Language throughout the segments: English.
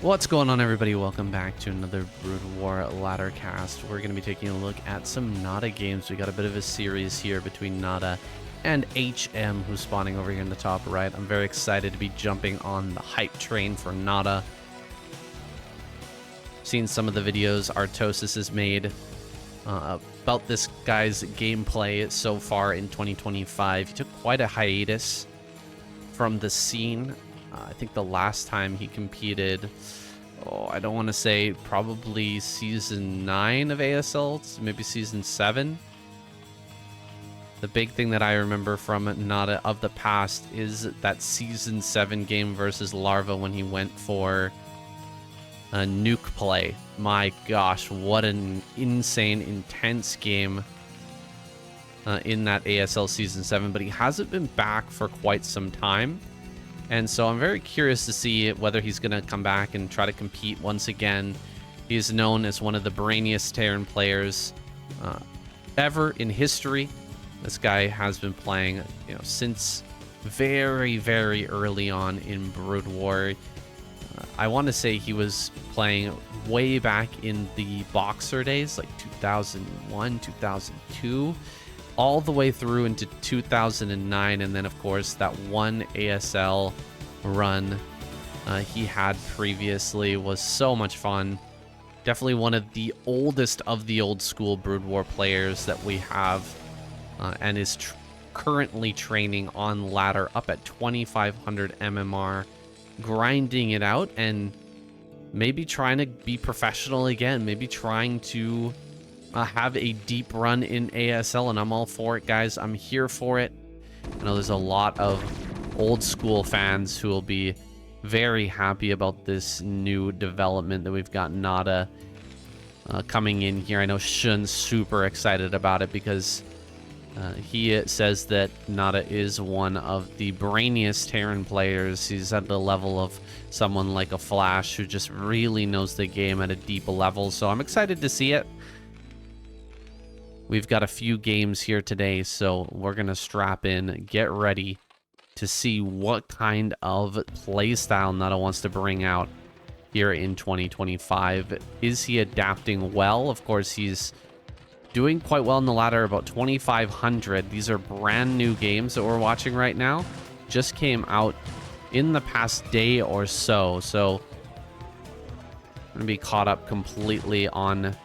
What's going on, everybody? Welcome back to another Broodwar ladder cast. We're going to be taking a look at some Nada games. We got a bit of a series here between Nada and HM, who's spawning over here in the top right. I'm very excited to be jumping on the hype train for Nada. Seen some of the videos Artosis has made about this guy's gameplay so far in 2025. He took quite a hiatus from the scene. I think the last time he competed, I don't want to say, probably season 9 of ASL, maybe season 7. The big thing that I remember from Nada of the past is that season 7 game versus Larva when he went for a nuke play. My gosh, what an insane, intense game in that ASL season 7, but he hasn't been back for quite some time. And so I'm very curious to see whether he's going to come back and try to compete once again. He's known as one of the brainiest Terran players ever in history. This guy has been playing, since very, very early on in Brood War. I want to say he was playing way back in the Boxer days, like 2001, 2002. All the way through into 2009, and then of course that one ASL run he had previously was so much fun. Definitely one of the oldest of the old school Brood War players that we have, and is currently training on ladder up at 2500 MMR, grinding it out and maybe trying to be professional again, maybe trying to have a deep run in ASL, and I'm all for it, guys. I'm here for it. I know there's a lot of old school fans who will be very happy about this new development that we've got Nada coming in here. I know Shun's super excited about it because he says that Nada is one of the brainiest Terran players. He's at the level of someone like a Flash who just really knows the game at a deep level. So I'm excited to see it. We've got a few games here today, so we're going to strap in, get ready to see what kind of playstyle Nada wants to bring out here in 2025. Is he adapting well? Of course, he's doing quite well in the ladder, about 2,500. These are brand new games that we're watching right now. Just came out in the past day or so, so I'm going to be caught up completely on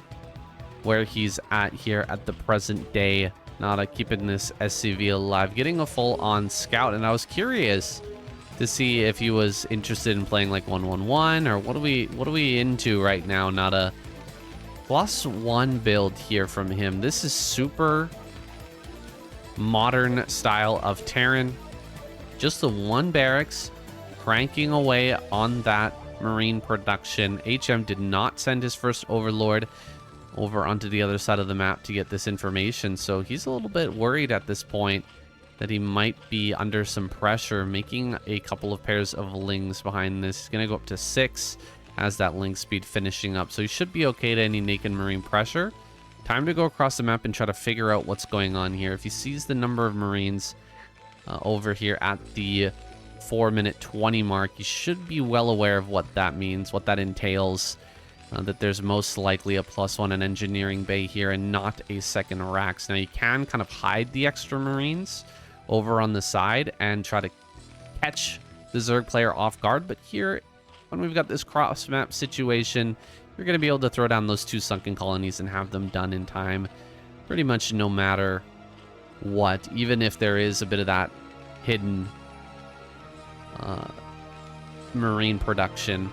where he's at here at the present day. Nada keeping this SCV alive, getting a full-on scout, and I was curious to see if he was interested in playing like 1-1-1 or what are we into right now. Nada +1 build here from him. This is super modern style of Terran. Just the one barracks, cranking away on that marine production. HM did not send his first overlord over onto the other side of the map to get this information, so he's a little bit worried at this point that he might be under some pressure, making a couple of pairs of lings behind this. He's going to go up to 6 as that ling speed finishing up, so he should be okay to any naked marine pressure. Time to go across the map and try to figure out what's going on here. If he sees the number of marines over here at the 4-minute 20 mark, he should be well aware of what that means, what that entails. That there's most likely a +1 in engineering bay here and not a second racks. Now you can kind of hide the extra marines over on the side and try to catch the Zerg player off guard, but here when we've got this cross map situation, you're going to be able to throw down those 2 sunken colonies and have them done in time pretty much no matter what, even if there is a bit of that hidden marine production.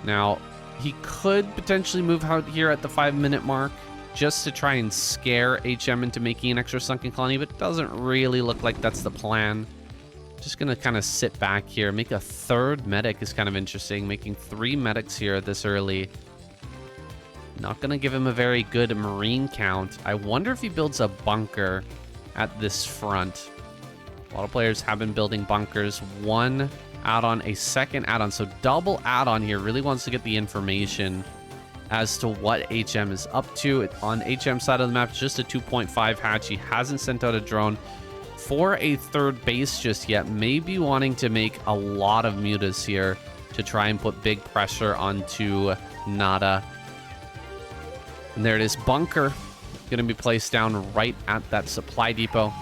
Now he could potentially move out here at the 5-minute mark just to try and scare HM into making an extra sunken colony, but it doesn't really look like that's the plan. Just going to kind of sit back here. Make a 3rd medic is kind of interesting. Making 3 medics here this early. Not going to give him a very good marine count. I wonder if he builds a bunker at this front. A lot of players have been building bunkers. One add-on, a second add-on, so double add-on here. Really wants to get the information as to what HM is up to. On HM side of the map, just a 2.5 hatch. He hasn't sent out a drone for a 3rd base just yet. Maybe wanting to make a lot of mutas here to try and put big pressure onto Nada. And there it is. Bunker going to be placed down right at that supply depot.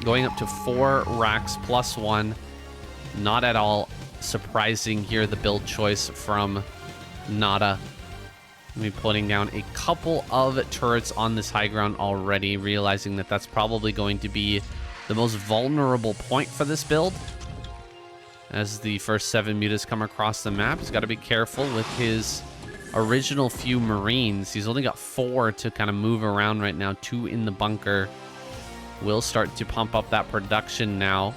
Going up to 4 racks plus 1. Not at all surprising here, the build choice from Nada. Be putting down a couple of turrets on this high ground already, realizing that that's probably going to be the most vulnerable point for this build. As the first 7 mutas come across the map, he's got to be careful with his original few Marines. He's only got 4 to kind of move around right now, 2 in the bunker. Will start to pump up that production now.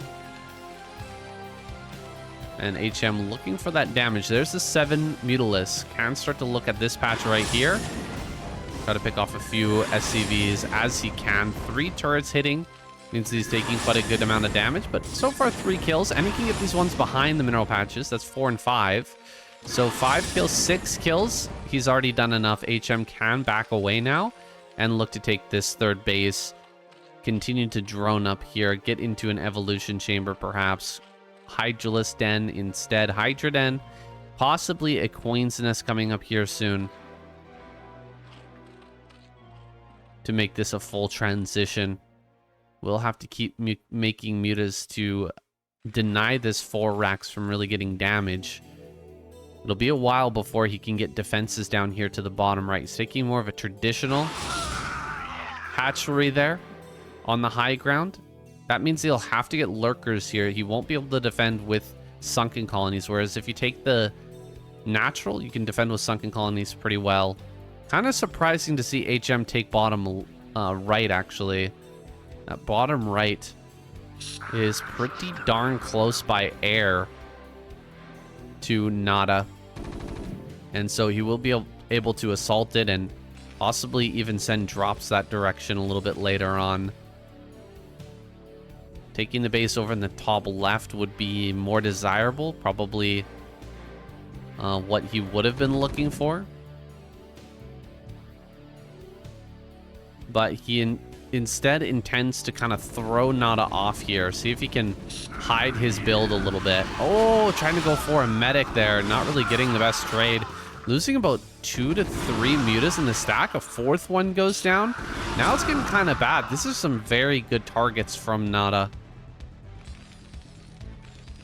And HM looking for that damage. There's the 7 Mutalists. Can start to look at this patch right here. Try to pick off a few SCVs as he can. 3 turrets hitting. Means he's taking quite a good amount of damage. But so far 3 kills. And he can get these ones behind the mineral patches. That's 4 and 5. So 5 kills, 6 kills. He's already done enough. HM can back away now. And look to take this 3rd base. Continue to drone up here. Get into an evolution chamber perhaps. Hydralisk Den instead. Hydra Den. Possibly a Queen's Nest coming up here soon. To make this a full transition. We'll have to keep making mutas to deny this 4 racks from really getting damage. It'll be a while before he can get defenses down here to the bottom right. He's taking more of a traditional hatchery there on the high ground. That means he'll have to get lurkers here. He won't be able to defend with sunken colonies, whereas if you take the natural, you can defend with sunken colonies pretty well. Kind of surprising to see HM take bottom right, actually. That bottom right is pretty darn close by air to Nada. And so he will be able to assault it and possibly even send drops that direction a little bit later on. Taking the base over in the top left would be more desirable. Probably what he would have been looking for. But he instead intends to kind of throw Nada off here. See if he can hide his build a little bit. Oh, trying to go for a medic there. Not really getting the best trade. Losing about 2 to 3 mutas in the stack. A 4th one goes down. Now it's getting kind of bad. This is some very good targets from Nada.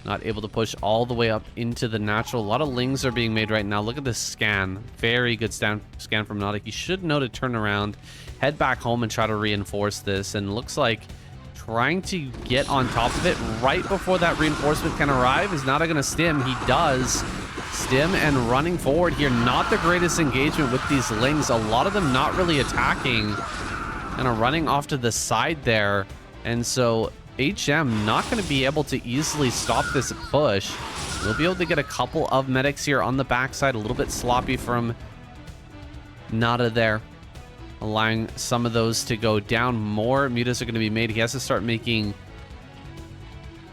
Not able to push all the way up into the natural. A lot of lings are being made right now. Look at this scan. Very good scan from Nada. He should know to turn around, head back home, and try to reinforce this. And looks like trying to get on top of it right before that reinforcement can arrive. Is Nada going to stim? He does. Stim and running forward here. Not the greatest engagement with these lings. A lot of them not really attacking. Kind of running off to the side there. And so HM not going to be able to easily stop this push. We'll be able to get a couple of medics here on the backside. A little bit sloppy from Nada there. Allowing some of those to go down. More mutas are going to be made. He has to start making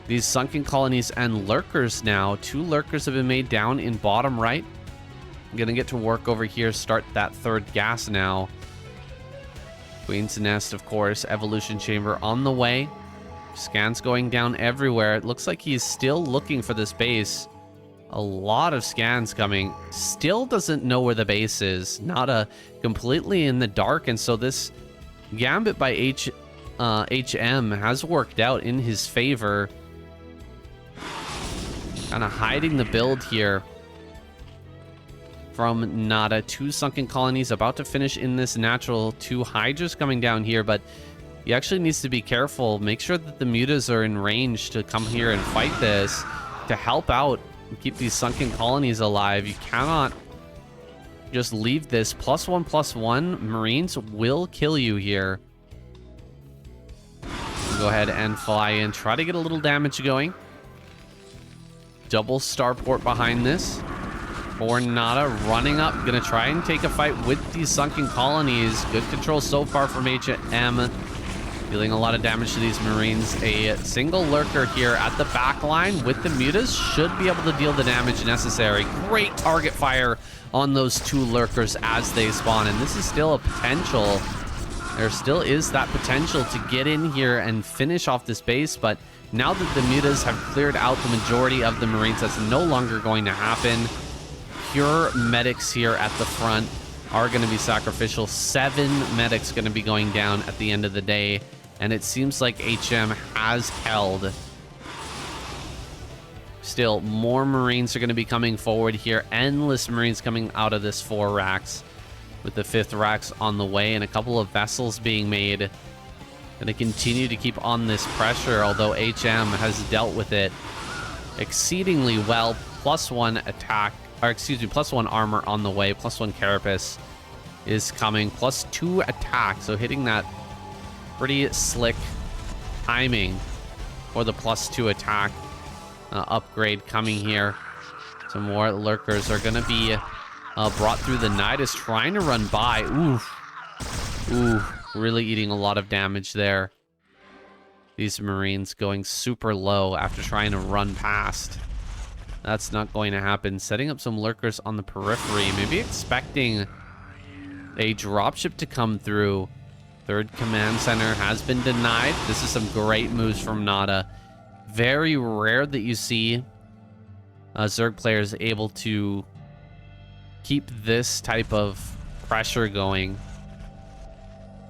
these sunken colonies and lurkers now. 2 lurkers have been made down in bottom right. I'm going to get to work over here. Start that 3rd gas now. Queen's Nest, of course. Evolution Chamber on the way. Scans going down everywhere. It looks like he's still looking for this base. A lot of scans coming. Still doesn't know where the base is. Nada completely in the dark. And so this gambit by HM has worked out in his favor. Kind of hiding the build here from Nada. 2 sunken colonies about to finish in this natural. 2 hydras coming down here, but he actually needs to be careful. Make sure that the mutas are in range to come here and fight this to help out and keep these sunken colonies alive. You cannot just leave this. +1/+1 Marines will kill you here. Go ahead and fly in. Try to get a little damage going. Double starport behind this. For Nada running up. Gonna try and take a fight with these sunken colonies. Good control so far from HM. Dealing a lot of damage to these Marines. A single lurker here at the back line with the mutas should be able to deal the damage necessary. Great target fire on those 2 lurkers as they spawn. And this is still a potential. There still is that potential to get in here and finish off this base, but Now that the mutas have cleared out the majority of the Marines, that's no longer going to happen. Pure medics here at the front are going to be sacrificial. 7 medics going to be going down at the end of the day. And it seems like HM has held. Still, more Marines are going to be coming forward here. Endless Marines coming out of this 4 racks, with the 5th racks on the way and a couple of vessels being made. Going to continue to keep on this pressure, although HM has dealt with it exceedingly well. +1 attack, or excuse me, +1 armor on the way. +1 carapace is coming. +2 attack, so hitting that pretty slick timing for the +2 attack. Upgrade coming here. Some more lurkers are going to be brought through. The Nidus trying to run by. Ooh, really eating a lot of damage there. These Marines going super low after trying to run past. That's not going to happen. Setting up some lurkers on the periphery. Maybe expecting a dropship to come through. 3rd command center has been denied. This is some great moves from Nada. Very rare that you see Zerg players able to keep this type of pressure going.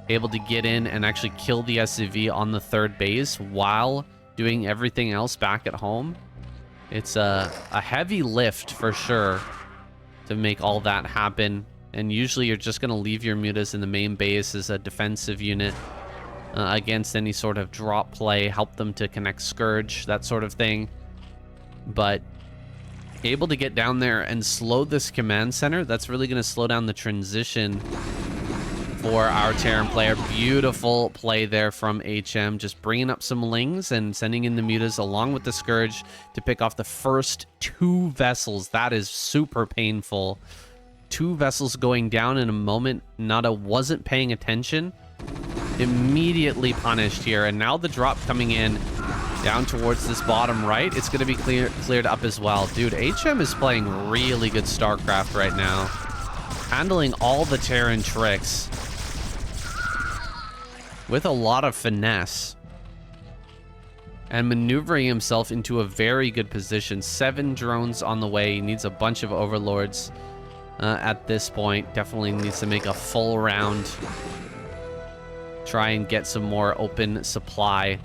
Able to get in and actually kill the SCV on the 3rd base while doing everything else back at home. It's a heavy lift for sure to make all that happen. And usually you're just going to leave your mutas in the main base as a defensive unit. Against any sort of drop play, help them to connect Scourge, that sort of thing. But able to get down there and slow this command center, that's really going to slow down the transition for our Terran player. Beautiful play there from HM, just bringing up some lings and sending in the mutas along with the Scourge to pick off the first 2 vessels. That is super painful. 2 vessels going down in a moment. Nada wasn't paying attention. Immediately punished here, and now the drop coming in down towards this bottom right. It's going to be cleared up as well. Dude, HM is playing really good Starcraft right now, handling all the Terran tricks with a lot of finesse and maneuvering himself into a very good position. 7 drones on the way. He needs a bunch of overlords at this point. Definitely needs to make a full round. Try and get some more open supply.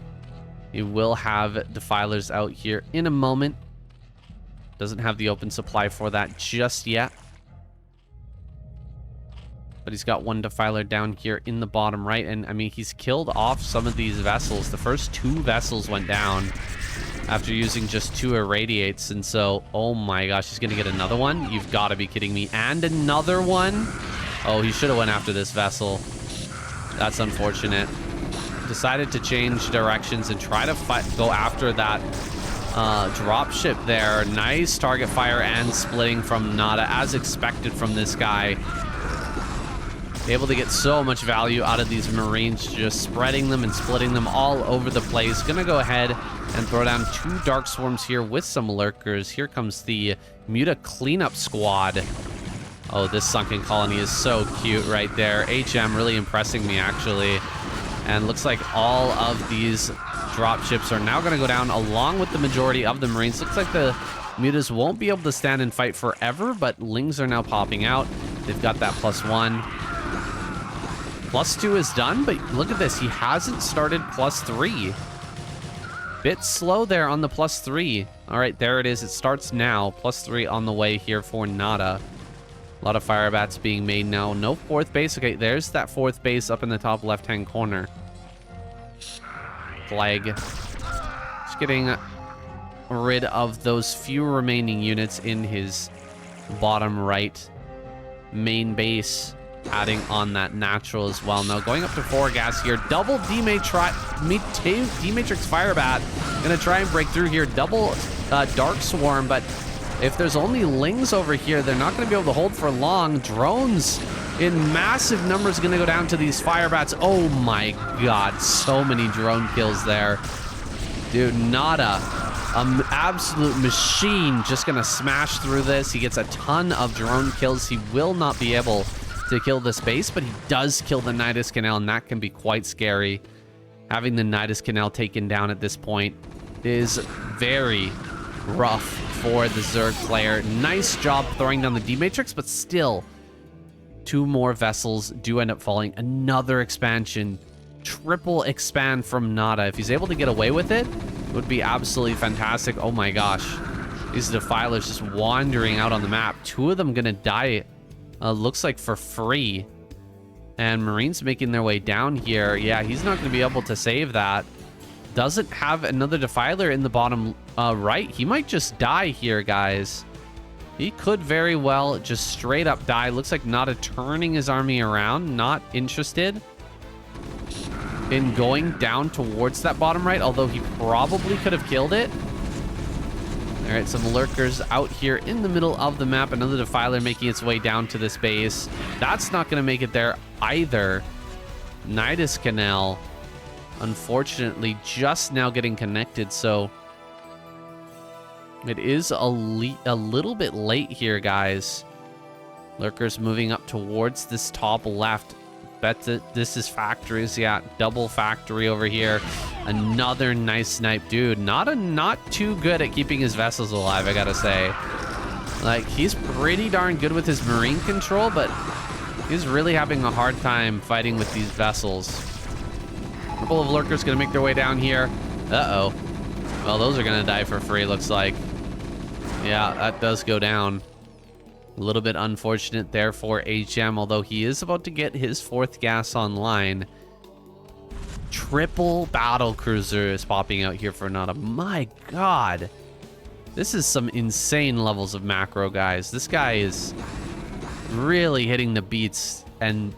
He will have defilers out here in a moment. Doesn't have the open supply for that just yet. But he's got 1 defiler down here in the bottom right. And I mean, he's killed off some of these vessels. The first 2 vessels went down after using just 2 irradiates. And so, oh my gosh, he's going to get another one? You've got to be kidding me. And another one? Oh, he should have went after this vessel. That's unfortunate. Decided to change directions and try to go after that dropship there. Nice target fire and splitting from Nada, as expected from this guy. Able to get so much value out of these Marines, just spreading them and splitting them all over the place. Gonna go ahead and throw down 2 Dark Swarms here with some lurkers. Here comes the Muta cleanup squad. Oh, this sunken colony is so cute right there. HM really impressing me, actually. And looks like all of these dropships are now going to go down along with the majority of the Marines. Looks like the mutas won't be able to stand and fight forever, but lings are now popping out. They've got that +1. +2 is done, but look at this. He hasn't started +3. Bit slow there on the +3. All right, there it is. It starts now. +3 on the way here for Nada. A lot of fire bats being made now. No 4th base. Okay, there's that 4th base up in the top left-hand corner. Flag. Just getting rid of those few remaining units in his bottom right main base. Adding on that natural as well. Now going up to 4 gas here. Double D-Matrix fire bat. Gonna try and break through here. Double Dark Swarm, but if there's only lings over here, they're not going to be able to hold for long. Drones in massive numbers going to go down to these fire bats. Oh my god, so many drone kills there. Dude, Nada, an absolute machine, just going to smash through this. He gets a ton of drone kills. He will not be able to kill this base, but he does kill the Nidus Canal, and that can be quite scary. Having the Nidus Canal taken down at this point is very rough for the Zerg player. Nice job throwing down the D-Matrix, but still, 2 more vessels do end up falling. Another expansion. Triple expand from Nada. If he's able to get away with it, it would be absolutely fantastic. Oh my gosh. These defilers just wandering out on the map. 2 of them gonna die, looks like for free. And Marines making their way down here. Yeah, he's not gonna be able to save that. Doesn't have another defiler in the bottom right. He might just die here, guys. He could very well just straight up die. Looks like Nada turning his army around. Not interested in going down towards that bottom right, although he probably could have killed it. All right, some lurkers out here in the middle of the map. Another defiler making its way down to this base. That's not going to make it there either. Nidus Canal, unfortunately, just now getting connected, so it is a little bit late here, guys. Lurkers moving up towards this top left. Bet that this is factories. Yeah, double factory over here. Another nice snipe. Dude, not too good at keeping his vessels alive, I gotta say. Like, he's pretty darn good with his marine control, but he's really having a hard time fighting with these vessels. A couple of lurkers gonna make their way down here. Uh-oh. Well, those are gonna die for free, looks like. Yeah, that does go down. A little bit unfortunate there for HM, although he is about to get his 4th gas online. Triple battle cruiser is popping out here for Nada. My god. This is some insane levels of macro, guys. This guy is really hitting the beats and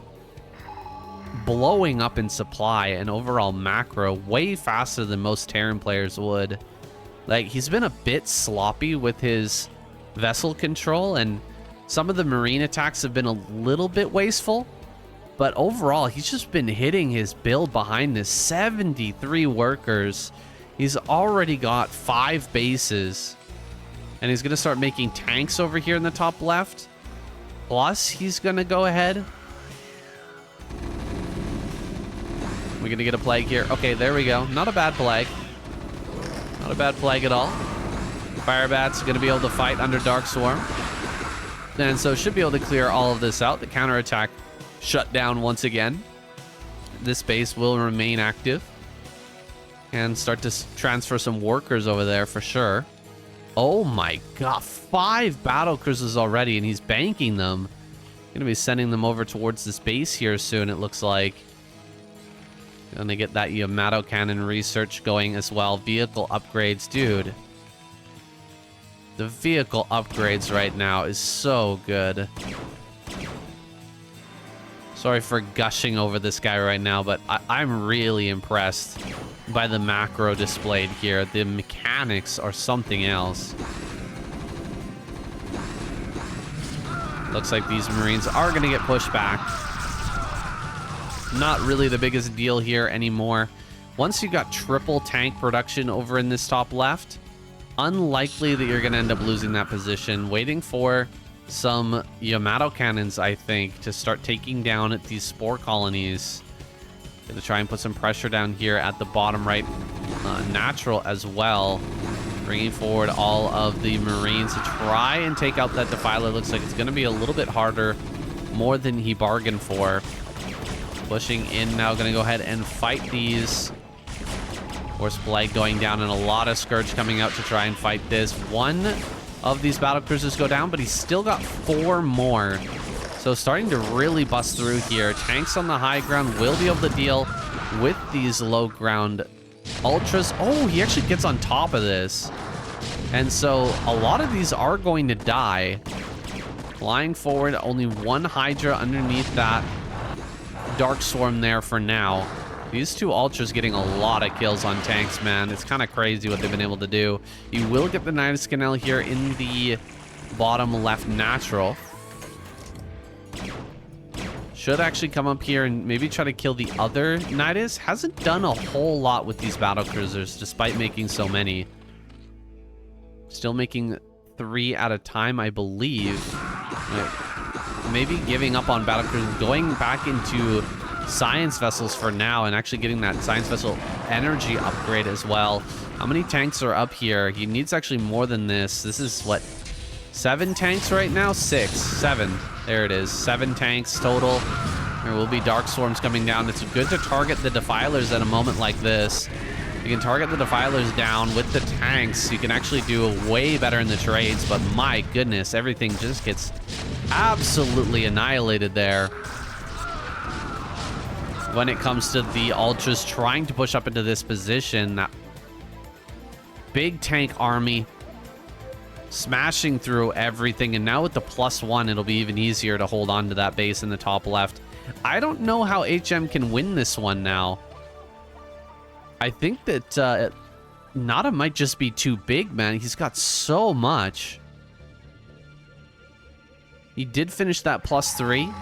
blowing up in supply and overall macro way faster than most Terran players would. Like, he's been a bit sloppy with his vessel control, and some of the marine attacks have been a little bit wasteful, but overall, he's just been hitting his build behind this. 73 workers. He's already got 5 bases, and he's going to start making tanks over here in the top left. Plus, he's going to go ahead. We're going to get a plague here. Okay, there we go. Not a bad plague. Not a bad plague at all. Firebat's going to be able to fight under Dark Swarm. And so should be able to clear all of this out. The counterattack shut down once again. This base will remain active. And start to transfer some workers over there for sure. Oh my god, 5 battle cruisers already, and he's banking them. Gonna be sending them over towards this base here soon, it looks like. Gonna get that Yamato cannon research going as well. Vehicle upgrades, dude. The vehicle upgrades right now is so good. Sorry for gushing over this guy right now, but I'm really impressed by the macro displayed here. The mechanics are something else. Looks like these Marines are going to get pushed back. Not really the biggest deal here anymore. Once you got triple tank production over in this top left, unlikely that you're going to end up losing that position. Waiting for some Yamato cannons, I think, to start taking down at these spore colonies. Gonna try and put some pressure down here at the bottom right. Natural as well. Bringing forward all of the Marines to try and take out that defiler. Looks like it's going to be a little bit harder. More than he bargained for. Pushing in now. Going to go ahead and fight these. Force Plague going down, and a lot of Scourge coming out to try and fight this. 1 of these battle cruisers go down, but he's still got 4 more. So starting to really bust through here. Tanks on the high ground will be able to deal with these low ground ultras. Oh, he actually gets on top of this. And so a lot of these are going to die. Flying forward, only 1 Hydra underneath that Dark Swarm there for now. These 2 ultras getting a lot of kills on tanks, man. It's kind of crazy what they've been able to do. You will get the Nidus Canal here in the bottom left natural. Should actually come up here and maybe try to kill the other Nidus. Hasn't done a whole lot with these battle cruisers, despite making so many. Still making 3 at a time, I believe. Maybe giving up on battle cruisers, going back into science vessels for now, and actually getting that science vessel energy upgrade as well. How many tanks are up here? He needs actually more than this. This is what, 7 tanks right now? 6, 7. There it is. 7 tanks total. There will be Dark Swarms coming down. It's good to target the Defilers at a moment like this. You can target the Defilers down with the tanks. You can actually do way better in the trades, but my goodness, everything just gets absolutely annihilated there. When it comes to the Ultras trying to push up into this position, that big tank army smashing through everything, and now with the +1, it'll be even easier to hold on to that base in the top left. I don't know how HM can win this one now. I think that Nada might just be too big, man. He's got so much. He did finish that +3.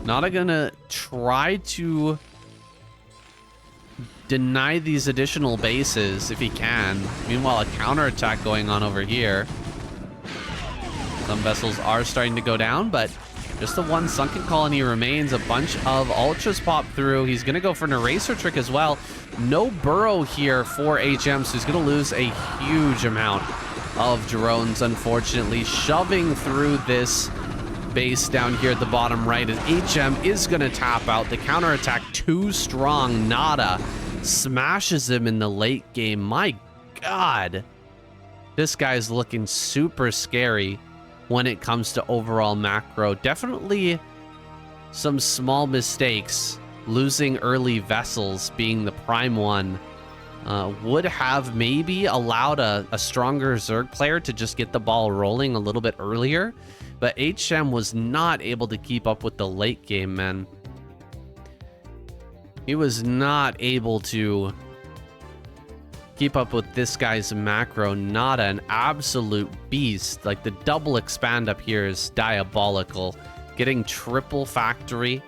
Nada gonna try to deny these additional bases if he can. Meanwhile, a counterattack going on over here. Some vessels are starting to go down, but just the one sunken colony remains. A bunch of Ultras pop through. He's going to go for an eraser trick as well. No burrow here for HM, so he's going to lose a huge amount of drones, unfortunately. Shoving through this base down here at the bottom right, as HM is going to tap out. The counterattack too strong. Nada smashes him in the late game. My God. This guy's looking super scary when it comes to overall macro. Definitely some small mistakes. Losing early vessels being the prime one would have maybe allowed a stronger Zerg player to just get the ball rolling a little bit earlier. But HM was not able to keep up with the late game, man. He was not able to keep up with this guy's macro. Nada, an absolute beast. Like, the double expand up here is diabolical. Getting triple factory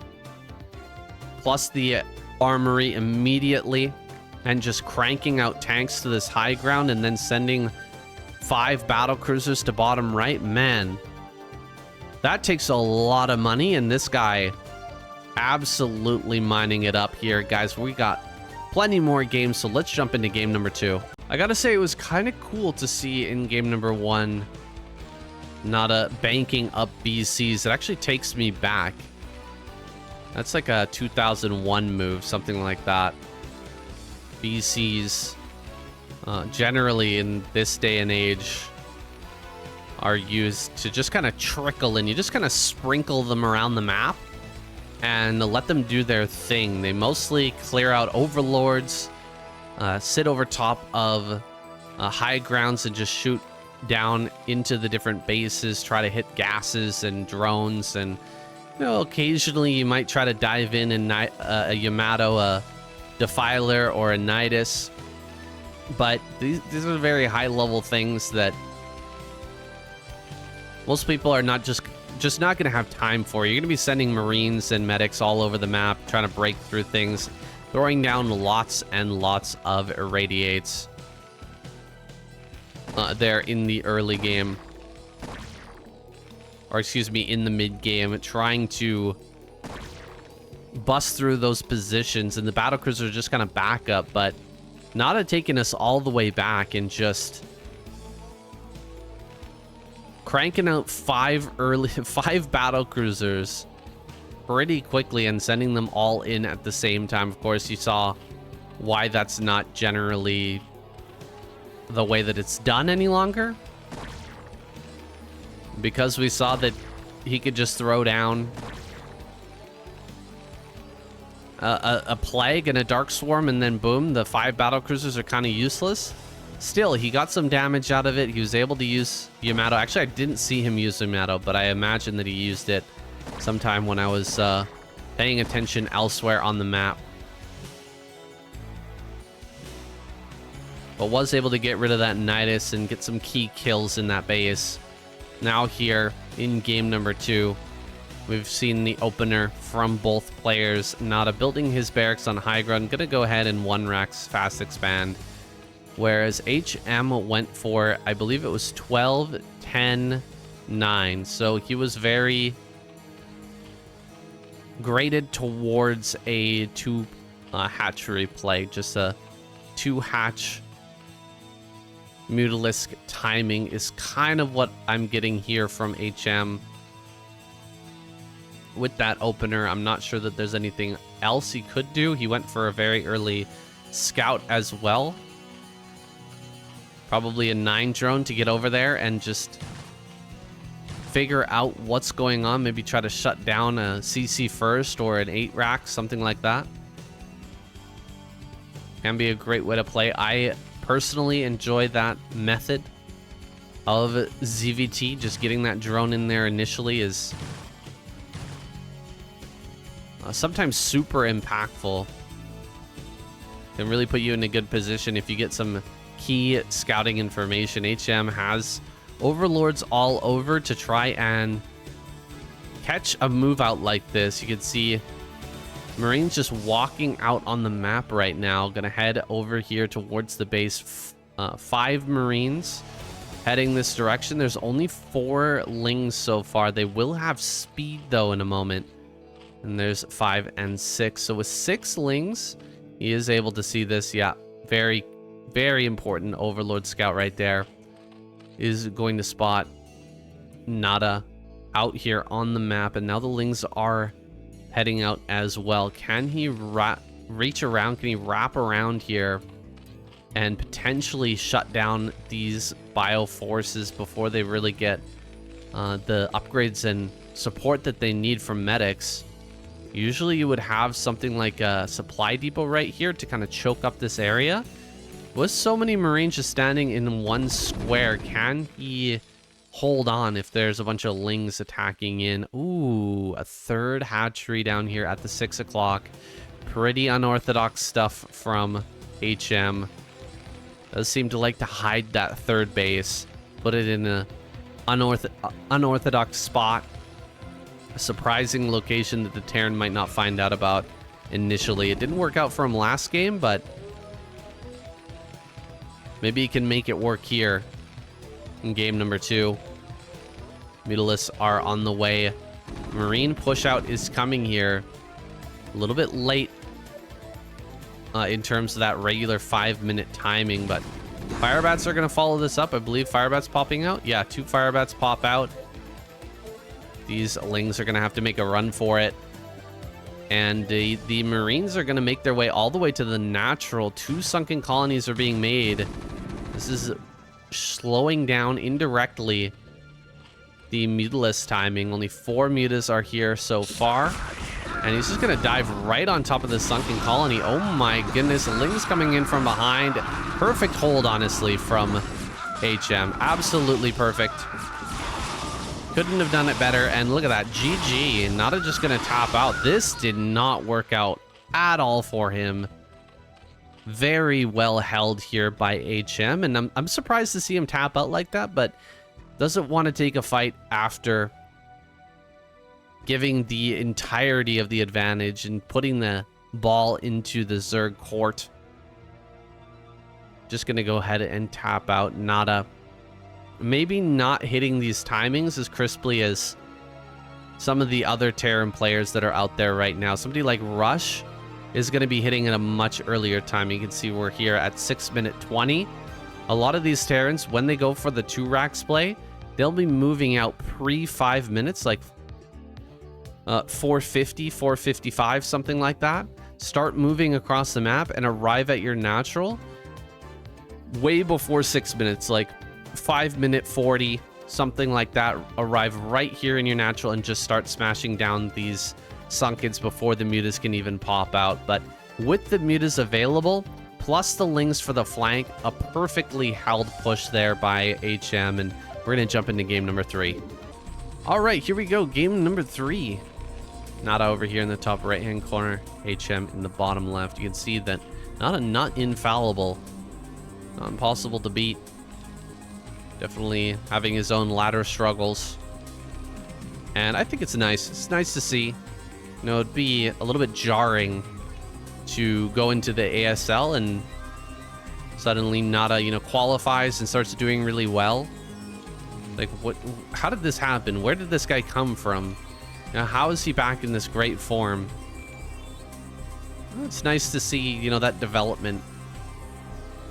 plus the armory immediately, and just cranking out tanks to this high ground, and then sending 5 battle cruisers to bottom right. Man, that takes a lot of money, and this guy absolutely mining it up here. Guys, we got plenty more games, so let's jump into game number 2. I gotta say, it was kind of cool to see in game number 1 Nada banking up BCs. It actually takes me back. That's like a 2001 move, something like that. BCs generally in this day and age are used to just kind of trickle in. You just kind of sprinkle them around the map and let them do their thing. They mostly clear out overlords, sit over top of high grounds and just shoot down into the different bases, try to hit gases and drones, and you know, occasionally you might try to dive in and a Yamato, a Defiler, or a Nidus. But these are very high level things that most people are not just not going to have time for. You're going to be sending Marines and medics all over the map, trying to break through things, throwing down lots and lots of irradiates there in the early game. Or excuse me, in the mid game, trying to bust through those positions, and the battlecruisers are just kind of back up, but Nada taking us all the way back and just cranking out 5 battlecruisers pretty quickly and sending them all in at the same time. Of course, you saw why that's not generally the way that it's done any longer, because we saw that he could just throw down a plague and a dark swarm, and then boom, the 5 battlecruisers are kind of useless. Still, he got some damage out of it. He was able to use Yamato. Actually, I didn't see him use Yamato, but I imagine that he used it sometime when I was paying attention elsewhere on the map. But was able to get rid of that Nidus and get some key kills in that base. Now here in game number 2, we've seen the opener from both players. Nada building his barracks on high ground. Gonna go ahead and 1-Rex fast expand. Whereas HM went for, I believe it was 12, 10, 9. So he was very graded towards a 2 hatchery play. Just a 2 hatch Mutalisk timing is kind of what I'm getting here from HM. With that opener, I'm not sure that there's anything else he could do. He went for a very early scout as well. Probably a 9 drone to get over there and just figure out what's going on. Maybe try to shut down a CC first or an 8 rack, something like that. Can be a great way to play. I personally enjoy that method of ZVT. Just getting that drone in there initially is sometimes super impactful. Can really put you in a good position if you get some key scouting information. HM has overlords all over to try and catch a move out like this. You can see Marines just walking out on the map right now. Gonna head over here towards the base. 5 Marines heading this direction. There's only 4 Lings so far. They will have speed though in a moment. And there's 5 and 6. So with 6 Lings, he is able to see this. Yeah, very, very important Overlord Scout right there. Is going to spot Nada out here on the map. And now the Lings are heading out as well. Can he reach around? Can he wrap around here and potentially shut down these bio forces before they really get the upgrades and support that they need from medics? Usually you would have something like a supply depot right here to kind of choke up this area. With so many Marines just standing in one square, can he hold on if there's a bunch of Lings attacking in? Ooh, a 3rd hatchery down here at the 6 o'clock. Pretty unorthodox stuff from HM. Does seem to like to hide that 3rd base, put it in a unorthodox spot. A surprising location that the Terran might not find out about initially. It didn't work out for him last game, but maybe he can make it work here in game number 2. Mutalisks are on the way. Marine push out is coming here. A little bit late in terms of that regular 5-minute timing, but Firebats are going to follow this up. I believe Firebats popping out. Yeah, 2 Firebats pop out. These Lings are going to have to make a run for it. And the Marines are going to make their way all the way to the natural. 2 sunken colonies are being made. This is slowing down indirectly the Mutalisk timing. Only 4 Mutas are here so far. And he's just going to dive right on top of the sunken colony. Oh my goodness. Lings coming in from behind. Perfect hold, honestly, from HM. Absolutely perfect. Couldn't have done it better. And look at that. GG. Nada just going to tap out. This did not work out at all for him. Very well held here by HM. And I'm surprised to see him tap out like that, but doesn't want to take a fight after giving the entirety of the advantage and putting the ball into the Zerg court. Just going to go ahead and tap out. Nada maybe not hitting these timings as crisply as some of the other Terran players that are out there right now. Somebody like Rush is going to be hitting at a much earlier time. You can see we're here at 6:20. A lot of these Terrans, when they go for the 2 racks play, they'll be moving out pre 5 minutes, like 4:50, 4:55, something like that. Start moving across the map and arrive at your natural way before 6 minutes, like 5:40, something like that. Arrive right here in your natural and just start smashing down these sunkens before the mutas can even pop out. But with the mutas available, plus the Lings for the flank, a perfectly held push there by HM, and we're going to jump into game number 3. All right, here we go. Game number 3. Nada over here in the top right-hand corner, HM in the bottom left. You can see that Nada not infallible. Not impossible to beat. Definitely having his own ladder struggles. And I think it's nice. It's nice to see. You know, it'd be a little bit jarring to go into the ASL and suddenly Nada, you know, qualifies and starts doing really well. Like, what? How did this happen? Where did this guy come from? Now, how is he back in this great form? Well, it's nice to see, you know, that development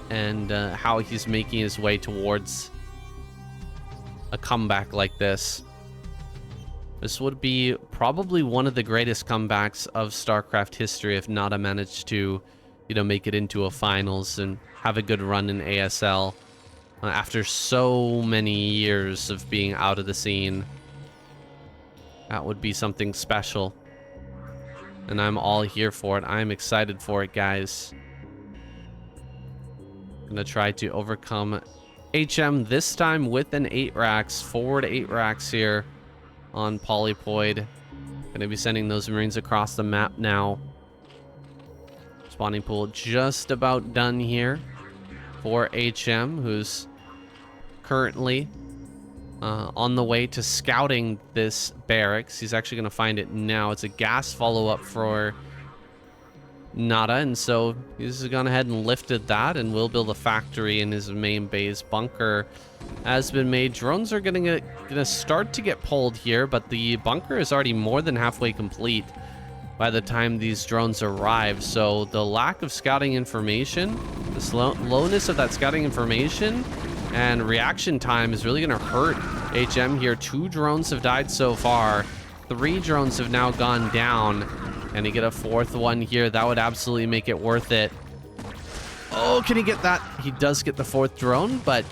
and how he's making his way towards a comeback like this. This would be probably one of the greatest comebacks of StarCraft history if Nada managed to, you know, make it into a finals and have a good run in ASL after so many years of being out of the scene. That would be something special. And I'm all here for it. I'm excited for it, guys. Gonna try to overcome HM this time with an 8 racks. Forward 8 racks here on Polypoid. Gonna be sending those Marines across the map now. Spawning pool just about done here for HM, who's currently on the way to scouting this barracks. He's actually going to find it now. It's a gas follow-up for Nada, and so he's gone ahead and lifted that and will build a factory in his main base. Bunker has been made. Drones are gonna start to get pulled here, but the bunker is already more than halfway complete by the time these drones arrive. So the lack of scouting information, the slowness of that scouting information and reaction time is really going to hurt HM here. 2 drones have died so far. 3 drones have now gone down. And he get a 4th one here. That would absolutely make it worth it. Oh, can he get that? He does get the 4th drone, but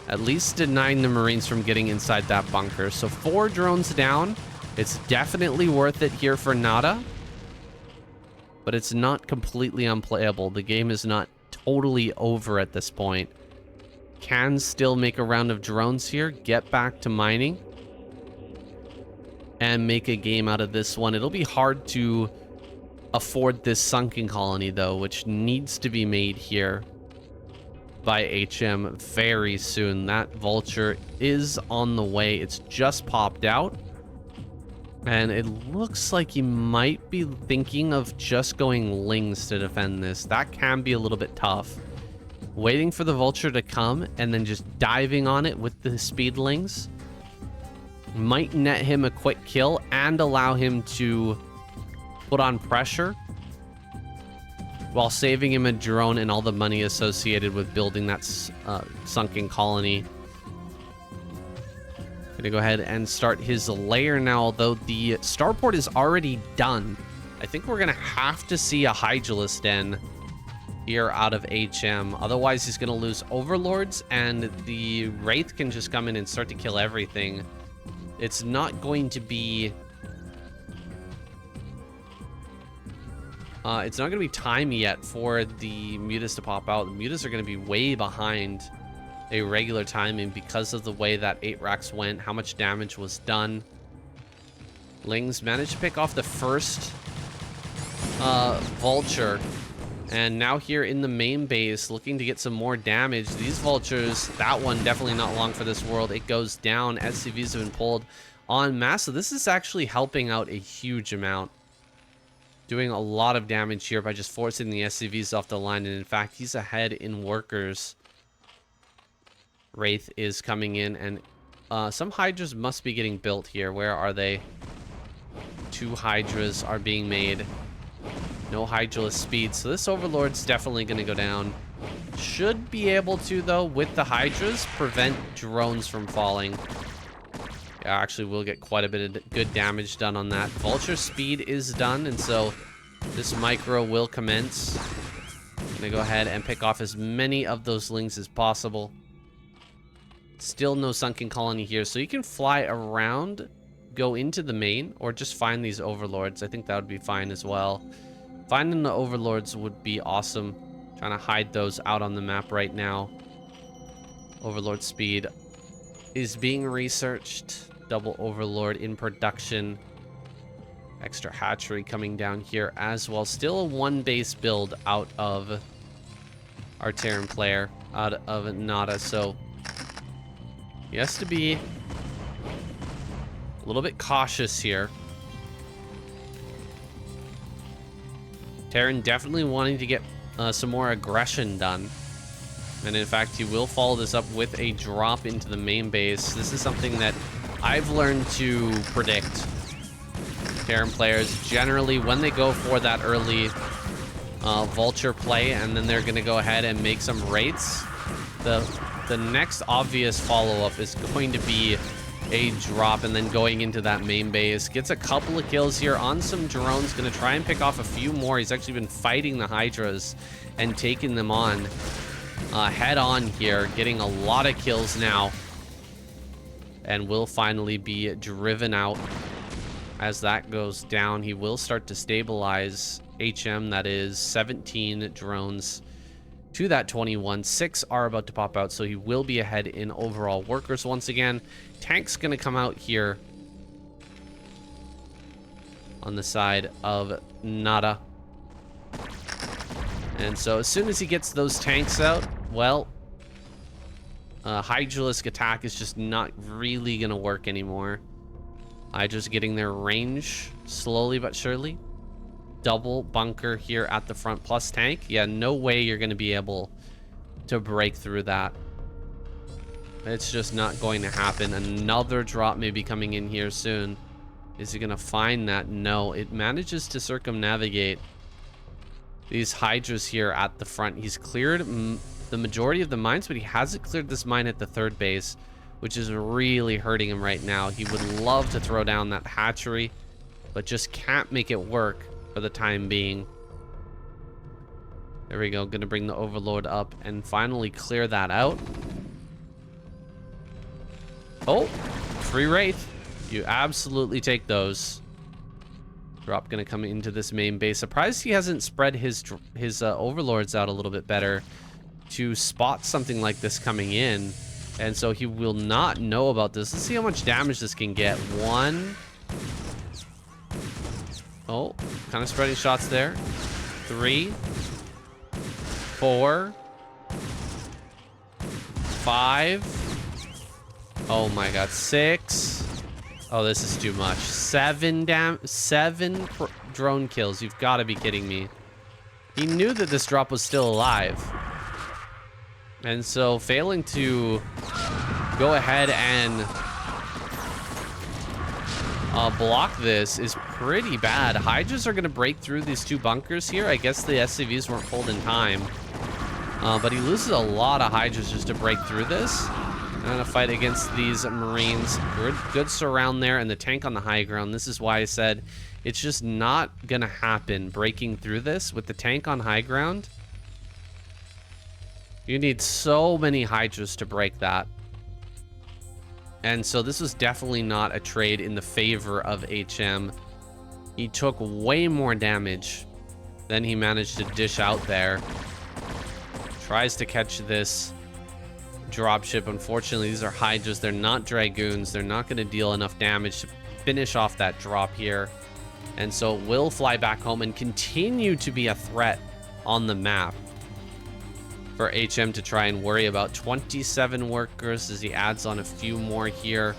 at least denying the Marines from getting inside that bunker. So 4 drones down. It's definitely worth it here for Nada. But it's not completely unplayable. The game is not totally over at this point. Can still make a round of drones here, get back to mining, and make a game out of this one. It'll be hard to afford this sunken colony, though, which needs to be made here by HM very soon. That vulture is on the way. It's just popped out. And it looks like he might be thinking of just going Lings to defend this. That can be a little bit tough. Waiting for the vulture to come and then just diving on it with the speedlings might net him a quick kill and allow him to put on pressure while saving him a drone and all the money associated with building that sunken colony. Gonna go ahead and start his lair now, although the starport is already done. I think we're gonna have to see a Hydralisk Den here out of HM. Otherwise, he's gonna lose Overlords, and the Wraith can just come in and start to kill everything. It's not going to be... it's not going to be time yet for the Mutas to pop out. The Mutas are going to be way behind a regular timing because of the way that 8 racks went, how much damage was done. Lings managed to pick off the first Vulture. And now here in the main base, looking to get some more damage. These Vultures, that one definitely not long for this world. It goes down. SCVs have been pulled en masse. So this is actually helping out a huge amount. Doing a lot of damage here by just forcing the SCVs off the line. And in fact, he's ahead in workers. Wraith is coming in, and some Hydras must be getting built here. Where are they? 2 Hydras are being made. No Hydralisk speed, so this Overlord's definitely going to go down. Should be able to, though, with the Hydras, prevent drones from falling. Yeah, actually, we'll get quite a bit of good damage done on that. Vulture speed is done, and so this micro will commence. Gonna go ahead and pick off as many of those Lings as possible. Still no sunken colony here, so you can fly around, go into the main, or just find these Overlords. I think that would be fine as well. Finding the Overlords would be awesome. Trying to hide those out on the map right now. Overlord speed is being researched. Double Overlord in production. Extra hatchery coming down here as well. Still a 1 base build out of our Terran player, out of Nada. So he has to be a little bit cautious here. Terran definitely wanting to get some more aggression done. And in fact, he will follow this up with a drop into the main base. This is something that I've learned to predict Terran players, generally, when they go for that early vulture play, and then they're going to go ahead and make some rates, the next obvious follow-up is going to be a drop, and then going into that main base. Gets a couple of kills here on some drones. Going to try and pick off a few more. He's actually been fighting the Hydras and taking them on head on here. Getting a lot of kills now. And will finally be driven out. As that goes down, he will start to stabilize HM. That is 17 drones to that 21. 6 are about to pop out, so he will be ahead in overall workers once again. Tank's going to come out here on the side of Nada. And so as soon as he gets those tanks out, well, Hydralisk attack is just not really going to work anymore. Hydra's getting their range slowly but surely. Double bunker here at the front plus tank. Yeah, no way you're going to be able to break through that. It's just not going to happen. Another drop may be coming in here soon. Is he going to find that? No, it manages to circumnavigate these Hydras here at the front. He's cleared the majority of the mines, but he hasn't cleared this mine at the third base, which is really hurting him right now. He would love to throw down that hatchery, but just can't make it work for the time being. There we go. Gonna bring the Overlord up and finally clear that out. Oh, free Wraith. You absolutely take those. Drop gonna come into this main base. Surprised he hasn't spread his Overlords out a little bit better to spot something like this coming in. And so he will not know about this. Let's see how much damage this can get. 1. Oh, kind of spreading shots there. 3. 4. 5. Oh my god. 6. Oh, this is too much. 7 drone kills. You've got to be kidding me. He knew that this drop was still alive. And so failing to go ahead and block this is pretty bad. Hydras are going to break through these 2 bunkers here. I guess the SCVs weren't pulled in time. But he loses a lot of Hydras just to break through this. I'm going to fight against these Marines. Good surround there, and the tank on the high ground. This is why I said it's just not going to happen breaking through this with the tank on high ground. You need so many Hydras to break that. And so this was definitely not a trade in the favor of HM. He took way more damage than he managed to dish out there. Tries to catch this dropship. Unfortunately, these are Hydras. They're not Dragoons. They're not going to deal enough damage to finish off that drop here. And so will fly back home and continue to be a threat on the map for HM to try and worry about. 27 workers as he adds on a few more here.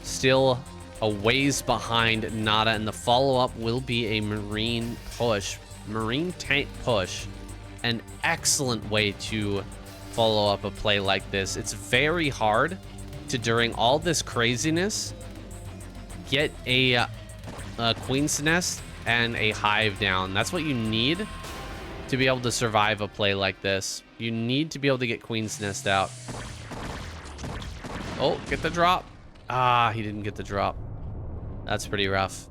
Still a ways behind Nada, and the follow-up will be a Marine push. Marine tank push. An excellent way to follow up a play like this. It's very hard to, during all this craziness, get a Queen's Nest and a Hive down. That's what you need to be able to survive a play like this. You need to be able to get Queen's Nest out. Oh, get the drop. Ah, he didn't get the drop. That's pretty rough.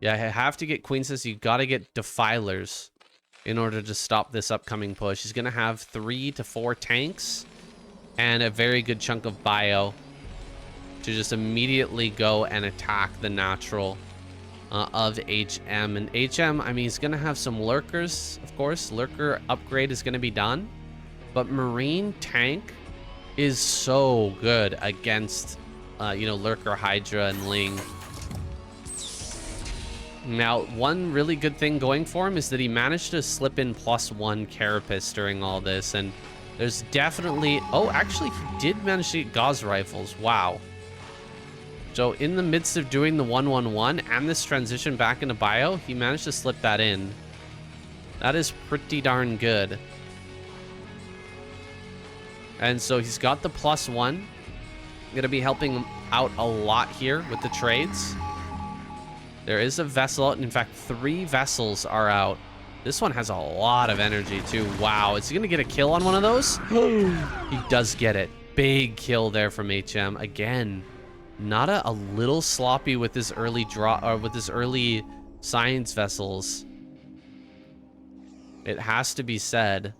Yeah, I have to get Queen's Nest. You got to get Defilers in order to stop this upcoming push. He's going to have 3 to 4 tanks and a very good chunk of bio to just immediately go and attack the natural of HM. And HM, I mean, he's going to have some lurkers, of course. Lurker upgrade is going to be done. But Marine tank is so good against, you know, Lurker, Hydra, and Ling. Now, one really good thing going for him is that he managed to slip in +1 Carapace during all this. And there's definitely... Oh, actually, he did manage to get Gauss rifles. Wow. So in the midst of doing the 1-1-1 and this transition back into bio, he managed to slip that in. That is pretty darn good. And so he's got the +1. Going to be helping him out a lot here with the trades. There is a vessel out. In fact, 3 vessels are out. This one has a lot of energy, too. Wow. Is he going to get a kill on one of those? He does get it. Big kill there from HM. Again, Nada a little sloppy with his early draw, or with his early science vessels. It has to be said.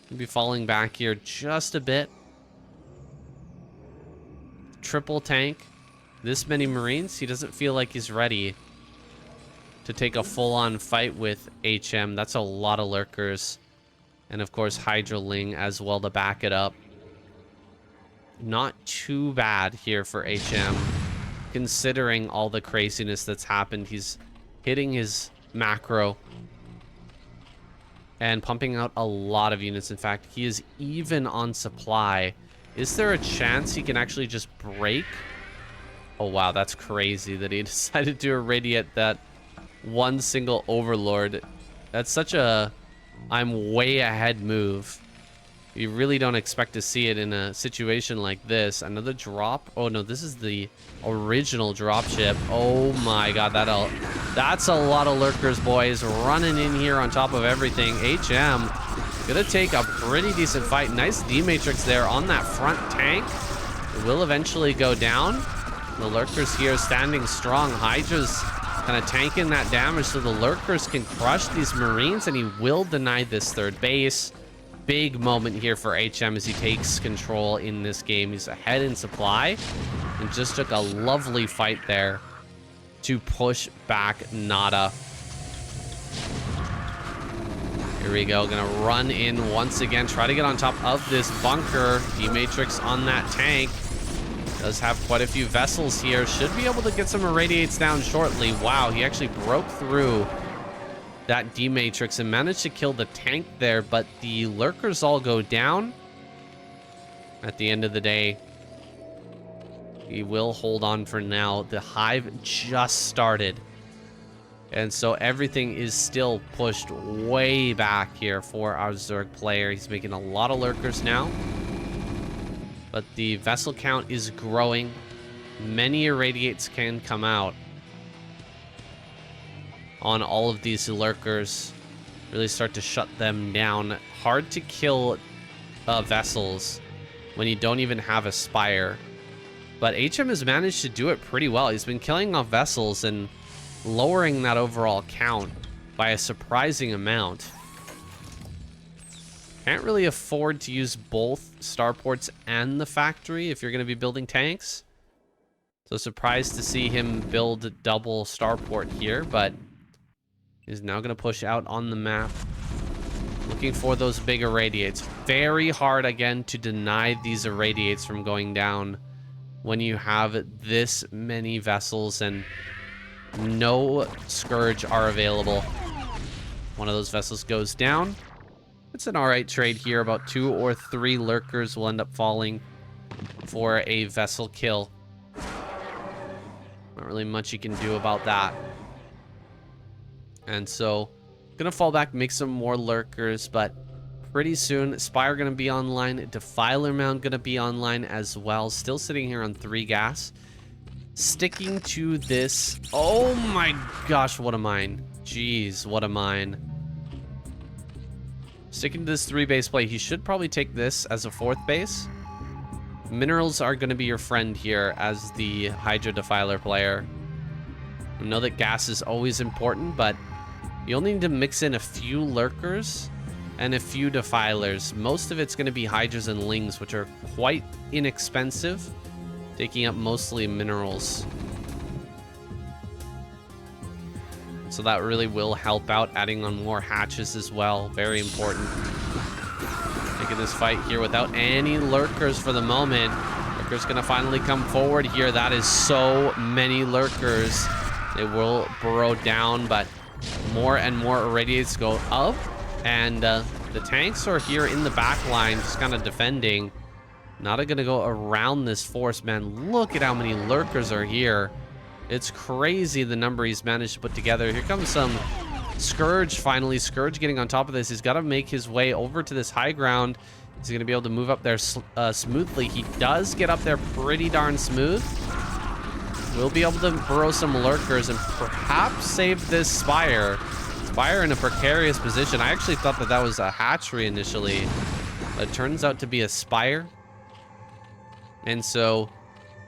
He'll be falling back here just a bit. Triple tank. This many Marines. He doesn't feel like he's ready to take a full-on fight with HM. That's a lot of lurkers. And of course, Hydroling as well to back it up. Not too bad here for HM, considering all the craziness that's happened. He's hitting his macro and pumping out a lot of units. In fact, he is even on supply. Is there a chance he can actually just break? Oh, wow, that's crazy that he decided to irradiate that one single Overlord. That's such a I'm way ahead move. You really don't expect to see it in a situation like this. Another drop. Oh, no, this is the original drop ship. Oh, my God. That's a lot of lurkers, boys, running in here on top of everything. HM gonna take a pretty decent fight. Nice D-Matrix there on that front tank. It will eventually go down. The lurkers here standing strong. Hydra's kind of tanking that damage so the lurkers can crush these Marines, and he will deny this third base. Big moment here for HM as he takes control in this game. He's ahead in supply and just took a lovely fight there to push back Nada. Here we go. Gonna run in once again. Try to get on top of this bunker. D-Matrix on that tank. Does have quite a few vessels here. Should be able to get some irradiates down shortly. Wow, he actually broke through that D-Matrix and managed to kill the tank there, but the lurkers all go down. At the end of the day, he will hold on for now. The hive just started, and so everything is still pushed way back here for our Zerg player. He's making a lot of lurkers now, but the vessel count is growing. Many irradiates can come out on all of these lurkers. Really start to shut them down. Hard to kill vessels when you don't even have a spire. But HM has managed to do it pretty well. He's been killing off vessels and lowering that overall count by a surprising amount. Can't really afford to use both starports and the factory if you're going to be building tanks. So surprised to see him build double starport here, but is now going to push out on the map, looking for those big irradiates. Very hard, again, to deny these irradiates from going down when you have this many vessels and no Scourge are available. One of those vessels goes down. It's an alright trade here. About 2 or 3 lurkers will end up falling for a vessel kill. Not really much you can do about that. And so, gonna fall back, make some more lurkers, but pretty soon, Spire gonna be online, Defiler Mound gonna be online as well. Still sitting here on 3 gas. Sticking to this. Oh my gosh, what a mine. Jeez, what a mine. Sticking to this 3 base play. He should probably take this as a 4th base. Minerals are gonna be your friend here as the Hydra Defiler player. I know that gas is always important, but you only need to mix in a few lurkers and a few defilers. Most of it's going to be hydras and lings, which are quite inexpensive, taking up mostly minerals. So that really will help out, adding on more hatches as well. Very important. Taking this fight here without any lurkers for the moment. Lurkers going to finally come forward here. That is so many lurkers. They will burrow down, but more and more irradiates go up, and the tanks are here in the back line, just kind of defending. Not gonna go around this force, man. Look at how many lurkers are here. It's crazy the number he's managed to put together. Here comes some Scourge finally. Scourge getting on top of this. He's got to make his way over to this high ground. Is he gonna be able to move up there smoothly? He does get up there pretty darn smooth. we'll be able to burrow some lurkers and perhaps save this Spire. Spire in a precarious position. I actually thought that that was a hatchery initially. It turns out to be a Spire. And so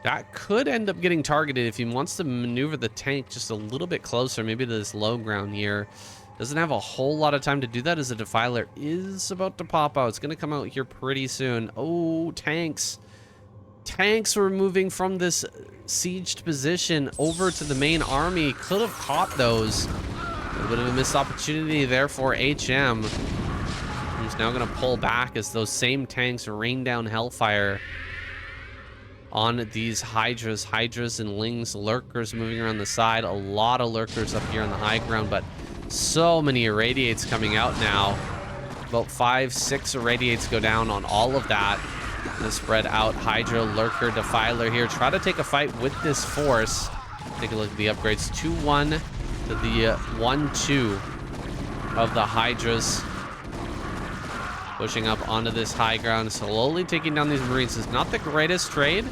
that could end up getting targeted if he wants to maneuver the tank just a little bit closer, maybe to this low ground here. Doesn't have a whole lot of time to do that as the Defiler is about to pop out. It's going to come out here pretty soon. Oh, tanks. Tanks were moving from this sieged position over to the main army. Could have caught those. A bit of a missed opportunity there for HM. He's now going to pull back as those same tanks rain down Hellfire on these Hydras and Lings. Lurkers moving around the side. A lot of lurkers up here on the high ground, but so many Irradiates coming out now. About 5-6 Irradiates go down on all of that. Gonna spread out Hydra, Lurker, Defiler here. Try to take a fight with this force. Take a look at the upgrades. 2-1 to the 1-2 of the Hydras. Pushing up onto this high ground, slowly taking down these Marines. It's not the greatest trade.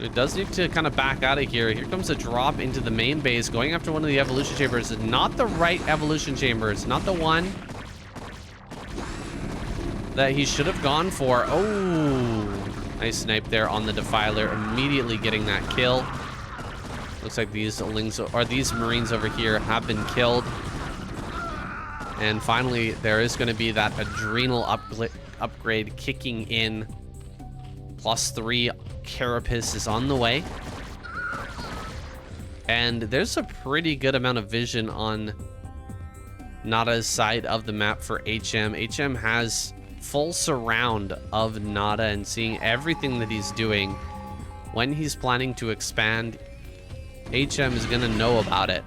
It does need to kind of back out of here. Here comes a drop into the main base. Going after one of the evolution chambers. It's not the right evolution chamber. It's not the one that he should have gone for. Oh, nice snipe there on the Defiler. Immediately getting that kill. Looks like these Lings, or these Marines over here have been killed. And finally, there is going to be that adrenal upgrade kicking in. +3 Carapace is on the way. And there's a pretty good amount of vision on Nada's side of the map for HM. HM has full surround of Nada and seeing everything that he's doing. When he's planning to expand, HM is going to know about it.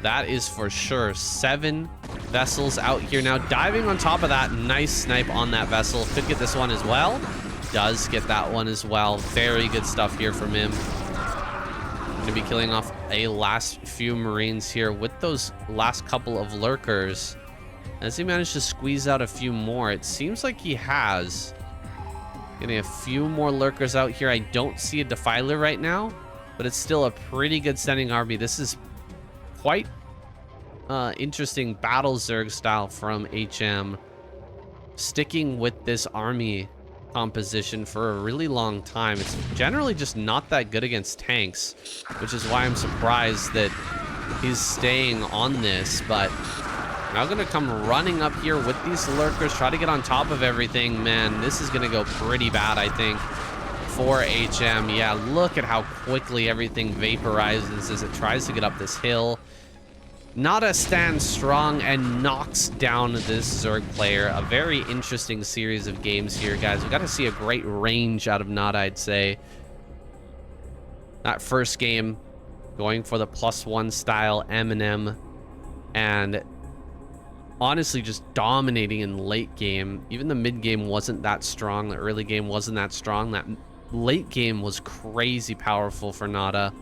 That is for sure. 7 vessels out here now. Diving on top of that. Nice snipe on that vessel. Could get this one as well. Does get that one as well. Very good stuff here from him. Going to be killing off a last few Marines here with those last couple of lurkers. Has he managed to squeeze out a few more? It seems like he has. Getting a few more lurkers out here. I don't see a Defiler right now, but it's still a pretty good standing army. This is quite interesting battle Zerg style from HM. Sticking with this army composition for a really long time. It's generally just not that good against tanks, which is why I'm surprised that he's staying on this. But now gonna come running up here with these lurkers, try to get on top of everything. Man, this is gonna go pretty bad, I think, for HM. Yeah, look at how quickly everything vaporizes as it tries to get up this hill. Nada stands strong and knocks down this Zerg player. A very interesting series of games here, guys. We got to see a great range out of Nada, I'd say. That first game, going for the +1 style M&M, and honestly just dominating in late game. Even the mid game wasn't that strong. The early game wasn't that strong. That late game was crazy powerful for Nada.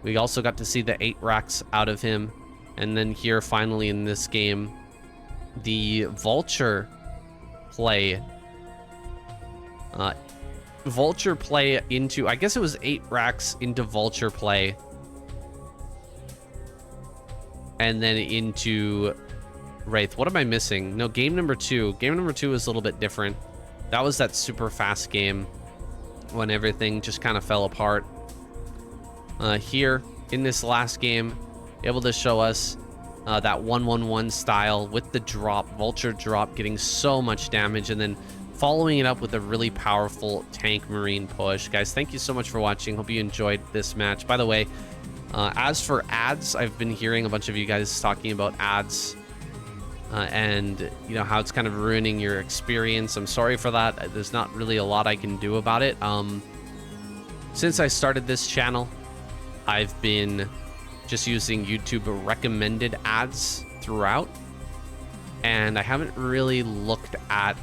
We also got to see the 8 racks out of him. And then here, finally, in this game, the Vulture play. Vulture play into... I guess it was 8 racks into Vulture play. And then into Wraith. What am I missing? No, game number 2. Game number 2 is a little bit different. That was that super fast game when everything just kind of fell apart. Here in this last game, able to show us that 1-1-1 style with the drop, Vulture drop, getting so much damage, and then following it up with a really powerful tank Marine push. Guys, thank you so much for watching. Hope you enjoyed this match. By the way, as for ads, I've been hearing a bunch of you guys talking about ads and you know how it's kind of ruining your experience. I'm sorry for that. There's not really a lot I can do about it. Since I started this channel, I've been just using YouTube recommended ads throughout, and I haven't really looked at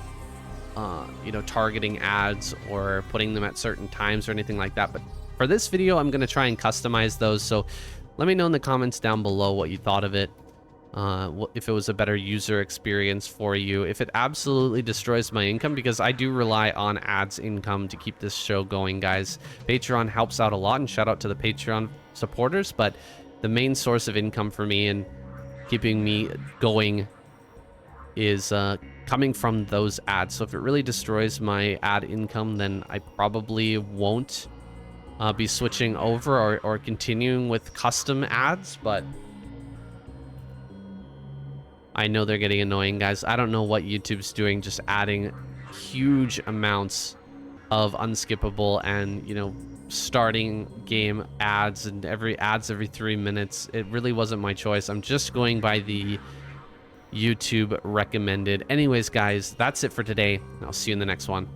you know, targeting ads or putting them at certain times or anything like that. But for this video, I'm going to try and customize those. So let me know in the comments down below what you thought of it. if it was a better user experience for you, if it absolutely destroys my income, because I do rely on ads income to keep this show going, guys. Patreon helps out a lot, and shout out to the Patreon supporters, but the main source of income for me and keeping me going is coming from those ads. So if it really destroys my ad income, then I probably won't be switching over or continuing with custom ads, but I know they're getting annoying, guys. I don't know what YouTube's doing, just adding huge amounts of unskippable and, you know, starting game ads and every 3 minutes. It really wasn't my choice. I'm just going by the YouTube recommended. Anyways, guys, that's it for today. I'll see you in the next one.